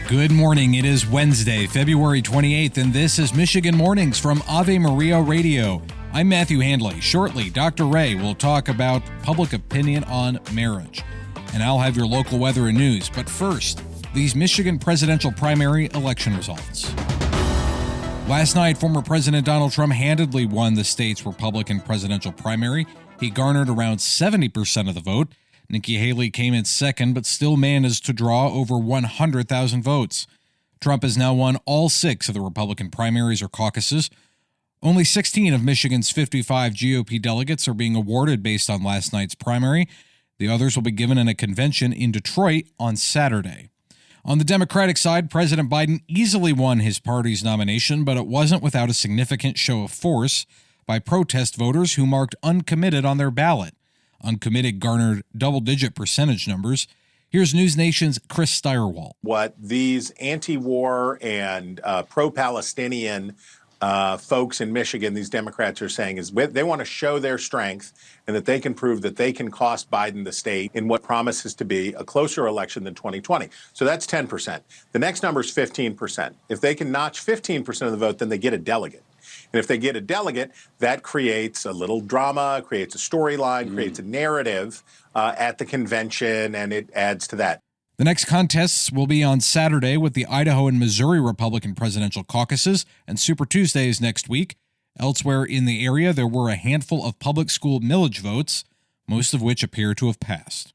Good morning. It is Wednesday, February 28th, and this is Michigan Mornings from Ave Maria Radio. I'm Matthew Handley. Shortly, Dr. Ray will talk about public opinion on marriage. And I'll have your local weather and news. But first, these Michigan presidential primary election results. Last night, former President Donald Trump handedly won the state's Republican presidential primary. He garnered around 70% of the vote. Nikki Haley came in second, but still managed to draw over 100,000 votes. Trump has now won all 6 of the Republican primaries or caucuses. Only 16 of Michigan's 55 GOP delegates are being awarded based on last night's primary. The others will be given in a convention in Detroit on Saturday. On the Democratic side, President Biden easily won his party's nomination, but it wasn't without a significant show of force by protest voters who marked uncommitted on their ballot. Uncommitted garnered double-digit percentage numbers. Here's News Nation's Chris Steyerwalt. What these anti-war and pro-Palestinian folks in Michigan, these Democrats, are saying is they want to show their strength and that they can prove that they can cost Biden the state in what promises to be a closer election than 2020. So that's 10%. The next number is 15%. If they can notch 15% of the vote, then they get a delegate. And if they get a delegate, that creates a little drama, creates a storyline, creates a narrative at the convention, and it adds to that. The next contests will be on Saturday with the Idaho and Missouri Republican presidential caucuses, and Super Tuesday is next week. Elsewhere in the area, there were a handful of public school millage votes, most of which appear to have passed.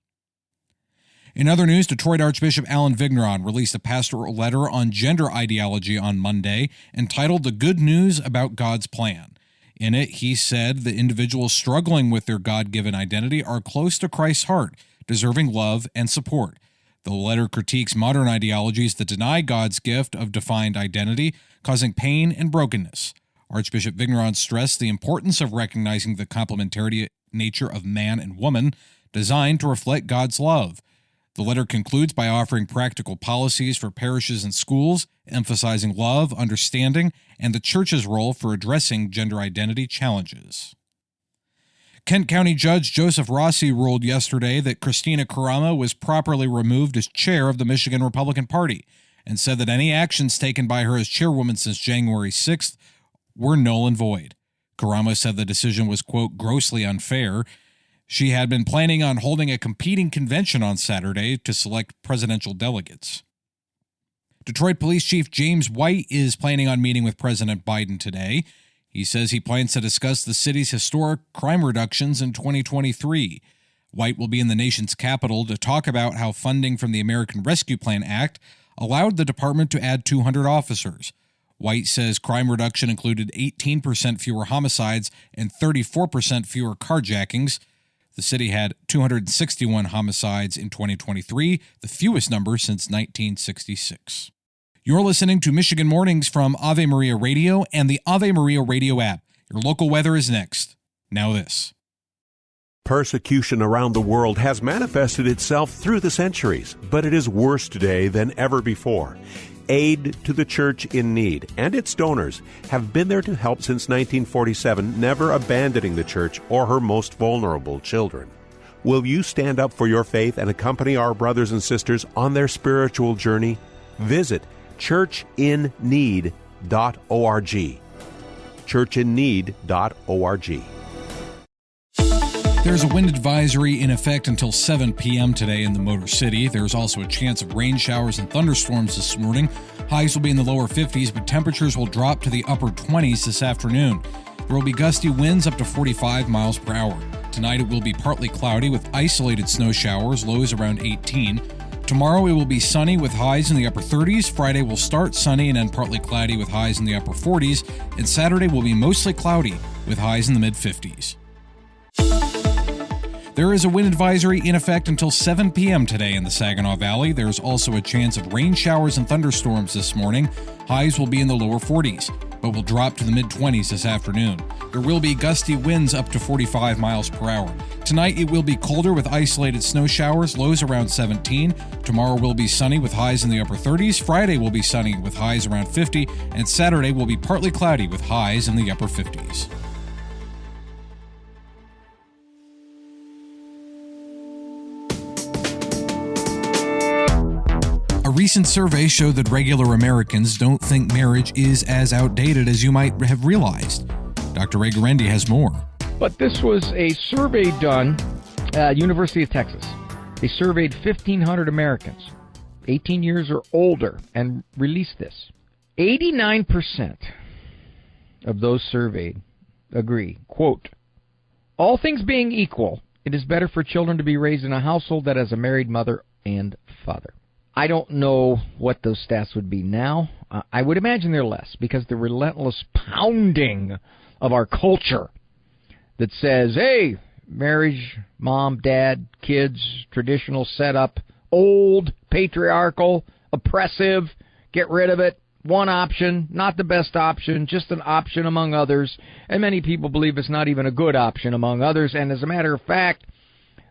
In other news, Detroit Archbishop Allen Vigneron released a pastoral letter on gender ideology on Monday entitled The Good News About God's Plan. In it, he said the individuals struggling with their God-given identity are close to Christ's heart, deserving love and support. The letter critiques modern ideologies that deny God's gift of defined identity, causing pain and brokenness. Archbishop Vigneron stressed the importance of recognizing the complementary nature of man and woman, designed to reflect God's love. The letter concludes by offering practical policies for parishes and schools, emphasizing love, understanding, and the church's role for addressing gender identity challenges. Kent County Judge Joseph Rossi ruled yesterday that Christina Karamo was properly removed as chair of the Michigan Republican Party and said that any actions taken by her as chairwoman since January 6th were null and void. Karamo said the decision was, quote, grossly unfair. She had been planning on holding a competing convention on Saturday to select presidential delegates. Detroit Police Chief James White is planning on meeting with President Biden today. He says he plans to discuss the city's historic crime reductions in 2023. White will be in the nation's capital to talk about how funding from the American Rescue Plan Act allowed the department to add 200 officers. White says crime reduction included 18% fewer homicides and 34% fewer carjackings. The city had 261 homicides in 2023, the fewest number since 1966. You're listening to Michigan Mornings from Ave Maria Radio and the Ave Maria Radio app. Your local weather is next. Now this. Persecution around the world has manifested itself through the centuries, but it is worse today than ever before. Aid to the Church in Need and its donors have been there to help since 1947, never abandoning the Church or her most vulnerable children. Will you stand up for your faith and accompany our brothers and sisters on their spiritual journey? Visit churchinneed.org. churchinneed.org. There's a wind advisory in effect until 7 p.m. today in the Motor City. There's also a chance of rain showers and thunderstorms this morning. Highs will be in the lower 50s, but temperatures will drop to the upper 20s this afternoon. There will be gusty winds up to 45 miles per hour. Tonight it will be partly cloudy with isolated snow showers, lows around 18. Tomorrow it will be sunny with highs in the upper 30s. Friday will start sunny and then partly cloudy with highs in the upper 40s. And Saturday will be mostly cloudy with highs in the mid-50s. There is a wind advisory in effect until 7 p.m. today in the Saginaw Valley. There's also a chance of rain showers and thunderstorms this morning. Highs will be in the lower 40s, but will drop to the mid-20s this afternoon. There will be gusty winds up to 45 miles per hour. Tonight it will be colder with isolated snow showers, lows around 17. Tomorrow will be sunny with highs in the upper 30s. Friday will be sunny with highs around 50. And Saturday will be partly cloudy with highs in the upper 50s. recent survey showed that regular Americans don't think marriage is as outdated as you might have realized. Dr. Ray Guarendi has more. But this was a survey done at University of Texas. They surveyed 1,500 Americans, 18 years or older, and released this. 89% of those surveyed agree, quote, all things being equal, it is better for children to be raised in a household that has a married mother and father. I don't know what those stats would be now. I would imagine they're less, because the relentless pounding of our culture that says, hey, marriage, mom, dad, kids, traditional setup, old, patriarchal, oppressive, get rid of it, one option, not the best option, just an option among others. And many people believe it's not even a good option among others. And as a matter of fact,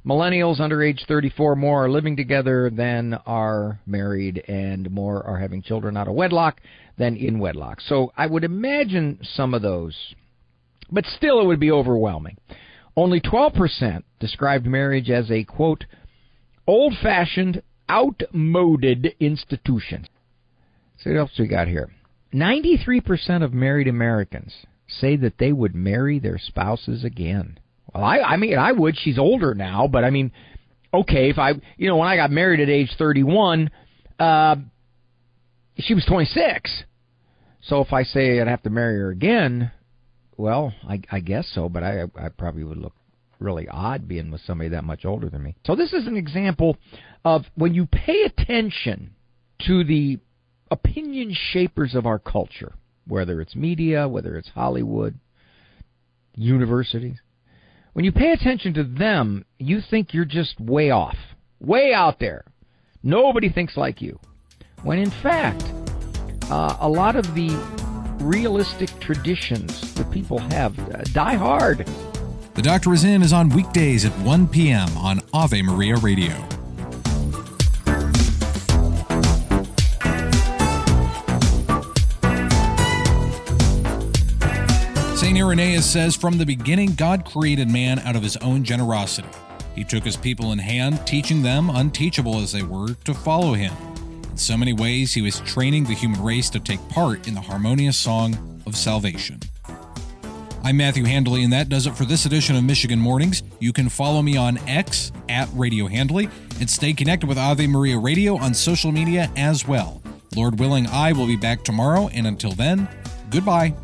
millennials under age 34 more are living together than are married, and more are having children out of wedlock than in wedlock. So I would imagine some of those, but still it would be overwhelming. Only 12% described marriage as a, quote, old-fashioned, outmoded institution. So what else we got here? 93% of married Americans say that they would marry their spouses again. Well, I mean, I would. She's older now, but I mean, okay, if when I got married at age 31, she was 26. So if I say I'd have to marry her again, well, I guess so, but I probably would look really odd being with somebody that much older than me. So this is an example of when you pay attention to the opinion shapers of our culture, whether it's media, whether it's Hollywood, universities. When you pay attention to them, you think you're just way off, way out there. Nobody thinks like you. When in fact, a lot of the realistic traditions that people have die hard. The Doctor is In is on weekdays at 1 p.m. on Ave Maria Radio. St. Irenaeus says, from the beginning, God created man out of his own generosity. He took his people in hand, teaching them, unteachable as they were, to follow him. In so many ways, he was training the human race to take part in the harmonious song of salvation. I'm Matthew Handley, and that does it for this edition of Michigan Mornings. You can follow me on X at Radio Handley and stay connected with Ave Maria Radio on social media as well. Lord willing, I will be back tomorrow, and until then, goodbye.